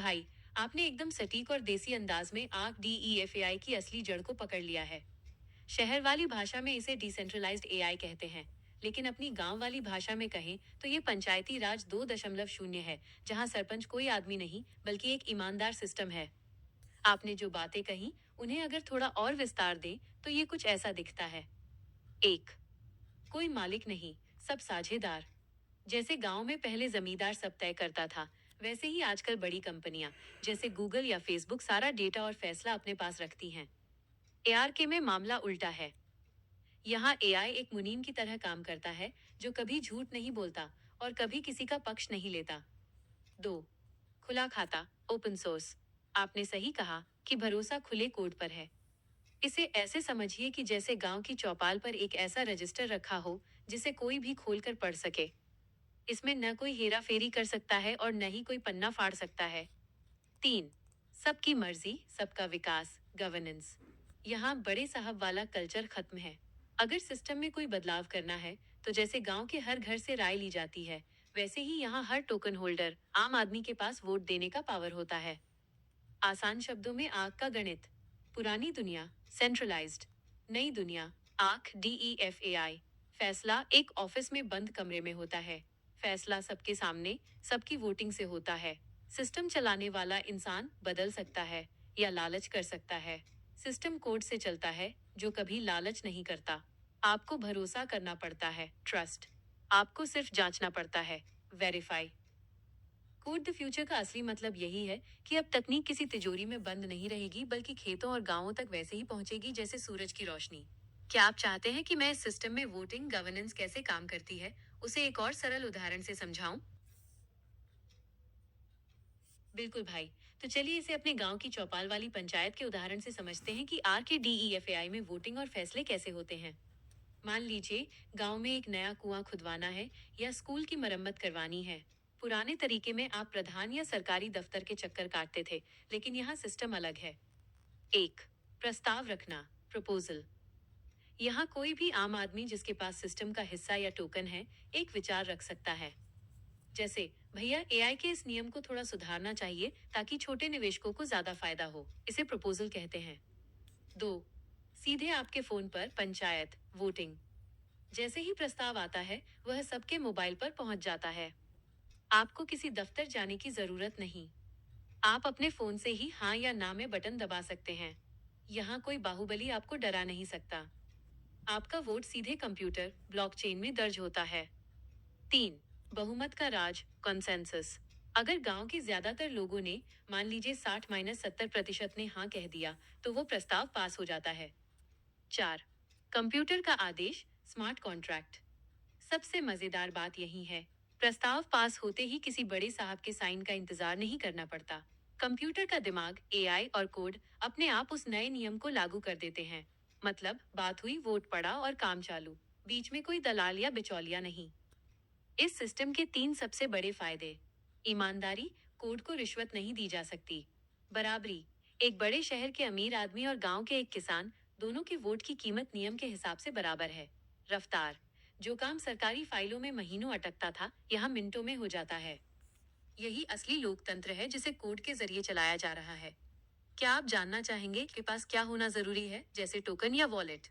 भाई, आपने एकदम सटीक और देसी अंदाज में आग DEFAI की असली जड़ को पकड़ लिया है। शहर वाली भाषा में इसे डिसेंट्रलाइज्ड एआई कहते हैं, लेकिन अपनी गांव वाली भाषा में कहें तो ये पंचायती राज 2.0 है, जहां सरपंच कोई आदमी नहीं बल्कि एक ईमानदार सिस्टम है। आपने जो बातें कही, उन्हें अगर थोड़ा और विस्तार दें तो ये कुछ ऐसा दिखता है। एक, कोई मालिक नहीं, सब साझेदार। जैसे गांव में पहले जमींदार सब तय करता था, वैसे ही आजकल बड़ी कंपनियां जैसे गूगल या फेसबुक सारा डेटा और फैसला अपने पास रखती हैं। ARK में मामला उल्टा है। यहाँ एआई एक मुनीम की तरह काम करता है, जो कभी झूठ नहीं बोलता और कभी किसी का पक्ष नहीं लेता। दो, खुला खाता, ओपन सोर्स। आपने सही कहा कि भरोसा खुले कोड पर है। इसे ऐसे समझिए कि जैसे गांव की चौपाल पर एक ऐसा रजिस्टर रखा हो जिसे कोई भी खोलकर पढ़ सके। इसमें न कोई हेरा फेरी कर सकता है और न ही कोई पन्ना फाड़ सकता है। तीन, सबकी मर्जी सबका विकास, गवर्नेंस। यहाँ बड़े साहब वाला कल्चर खत्म है। अगर सिस्टम में कोई बदलाव करना है तो जैसे गांव के हर घर से राय ली जाती है, वैसे ही यहाँ हर टोकन होल्डर आम आदमी के पास वोट देने का पावर होता है। आसान शब्दों में आग का गणित। पुरानी दुनिया सेंट्रलाइज्ड, नई दुनिया आंख DEFAI। फैसला एक ऑफिस में बंद कमरे में होता है। फैसला सबके सामने, सबकी वोटिंग से होता है। सिस्टम चलाने वाला इंसान बदल सकता है या लालच कर सकता है। सिस्टम कोड से चलता है, जो कभी लालच नहीं करता। आपको भरोसा करना पड़ता है, ट्रस्ट। आपको सिर्फ जांचना पड़ता है, वेरीफाई। कोड द फ्यूचर का असली मतलब यही है कि अब तकनीक किसी तिजोरी में बंद नहीं रहेगी, बल्कि खेतों और गांवों तक वैसे ही पहुंचेगी जैसे सूरज की रोशनी। क्या आप चाहते हैं कि मैं इस सिस्टम में वोटिंग गवर्नेंस कैसे काम करती है, उसे एक और सरल उदाहरण से समझाऊं? बिल्कुल भाई। तो चलिए इसे अपने गांव की चौपाल वाली पंचायत के उदाहरण से समझते हैं कि RKDEFAI में वोटिंग और फैसले कैसे होते हैं। मान लीजिए गांव में एक नया कुआं खुदवाना है या स्कूल की मरम्मत करवानी है। पुराने तरीके में आप प्रधान या सरकारी दफ्तर के चक्कर काटते थे, लेकिन यहाँ सिस्टम अलग है। एक, प्रस्ताव रखना, प्रपोजल। यहाँ कोई भी आम आदमी जिसके पास सिस्टम का हिस्सा या टोकन है, एक विचार रख सकता है। जैसे, भैया एआई के इस नियम को थोड़ा सुधारना चाहिए ताकि छोटे निवेशकों को ज्यादा फायदा हो। इसे प्रपोजल कहते हैं। दो, सीधे आपके फोन पर पंचायत वोटिंग। जैसे ही प्रस्ताव आता है, वह सबके मोबाइल पर पहुंच जाता है। आपको किसी दफ्तर जाने की जरूरत नहीं। आप अपने फोन से ही हाँ या ना में बटन दबा सकते हैं। यहाँ कोई बाहुबली आपको डरा नहीं सकता। आपका वोट सीधे कंप्यूटर ब्लॉकचेन में दर्ज होता है। तीन, बहुमत का राज, कॉन्सेंसस। अगर गांव के ज्यादातर लोगों ने, मान लीजिए 60-70% ने हाँ कह दिया, तो वो प्रस्ताव पास हो जाता है। चार, कंप्यूटर का आदेश, स्मार्ट कॉन्ट्रैक्ट। सबसे मजेदार बात यही है, प्रस्ताव पास होते ही किसी बड़े साहब के साइन का इंतजार नहीं करना पड़ता। कंप्यूटर का दिमाग, एआई और कोड अपने आप उस नए नियम को लागू कर देते हैं। मतलब बात हुई, वोट पड़ा और काम चालू। बीच में कोई दलाल या बिचौलिया नहीं। इस सिस्टम के तीन सबसे बड़े फायदे। ईमानदारी, कोड को रिश्वत नहीं दी जा सकती। बराबरी, एक बड़े शहर के अमीर आदमी और गांव के एक किसान, दोनों के वोट की कीमत नियम के हिसाब से बराबर है। रफ्तार, जो काम सरकारी फाइलों में महीनों अटकता था, यहाँ मिनटों में हो जाता है। यही असली लोकतंत्र है जिसे कोड के जरिए चलाया जा रहा है। क्या आप जानना चाहेंगे कि पास क्या होना जरूरी है, जैसे टोकन या वॉलेट?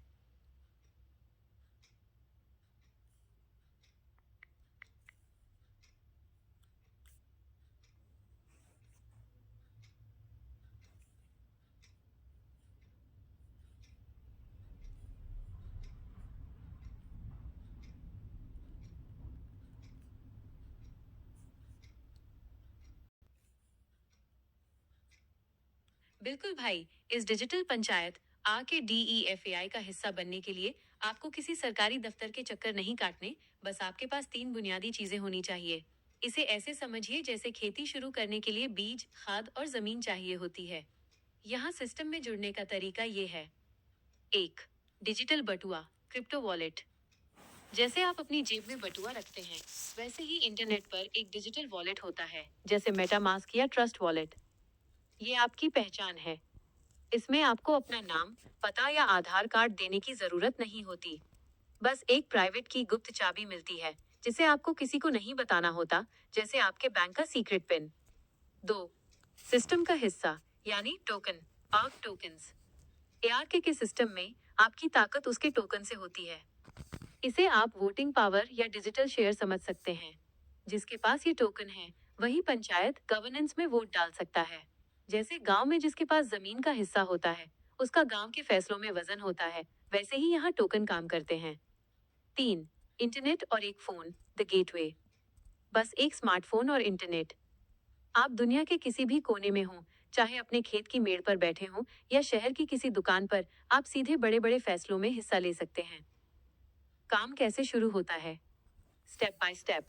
बिल्कुल भाई। इस डिजिटल पंचायत RKDEFAI का हिस्सा बनने के लिए आपको किसी सरकारी दफ्तर के चक्कर नहीं काटने, बस आपके पास तीन बुनियादी चीजें होनी चाहिए। इसे ऐसे समझिए जैसे खेती शुरू करने के लिए बीज, खाद और जमीन चाहिए होती है। यहाँ सिस्टम में जुड़ने का तरीका ये है। एक, डिजिटल बटुआ, क्रिप्टो वॉलेट। जैसे आप अपनी जेब में बटुआ रखते हैं, वैसे ही इंटरनेट पर एक डिजिटल वॉलेट होता है, जैसे मेटामास्क या ट्रस्ट वॉलेट। ये आपकी पहचान है। इसमें आपको अपना नाम, पता या आधार कार्ड देने की जरूरत नहीं होती। बस एक प्राइवेट की गुप्त चाबी मिलती है, जिसे आपको किसी को नहीं बताना होता, जैसे आपके बैंक का सीक्रेट पिन। दो, सिस्टम का हिस्सा यानी टोकन, आर्क टोकन्स। एआरके के सिस्टम में आपकी ताकत उसके टोकन से होती है। इसे आप वोटिंग पावर या डिजिटल शेयर समझ सकते हैं। जिसके पास ये टोकन है, वही पंचायत गवर्नेंस में वोट डाल सकता है। जैसे गांव में जिसके पास जमीन का हिस्सा होता है, उसका गांव के फैसलों में वजन होता है, वैसे ही यहाँ टोकन काम करते हैं। 3. इंटरनेट और एक फोन, द गेटवे। बस एक स्मार्टफोन और इंटरनेट। आप दुनिया के किसी भी कोने में हों, चाहे अपने खेत की मेड़ पर बैठे हों या शहर की किसी दुकान पर, आप सीधे बड़े बड़े फैसलों में हिस्सा ले सकते हैं। काम कैसे शुरू होता है? Step by step.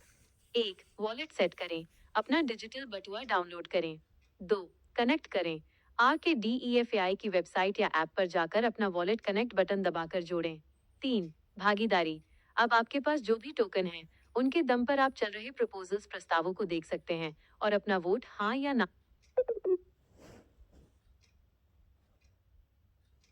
1. Wallet set करें। अपना डिजिटल बटुआ डाउनलोड करें। 2. कनेक्ट करें। आर के DEFAI की वेबसाइट या ऐप पर जाकर अपना वॉलेट कनेक्ट बटन दबाकर जोड़ें। 3. भागीदारी। अब आपके पास जो भी टोकन है, उनके दम पर आप चल रहे प्रपोजल्स प्रस्तावों को देख सकते हैं और अपना वोट हाँ या ना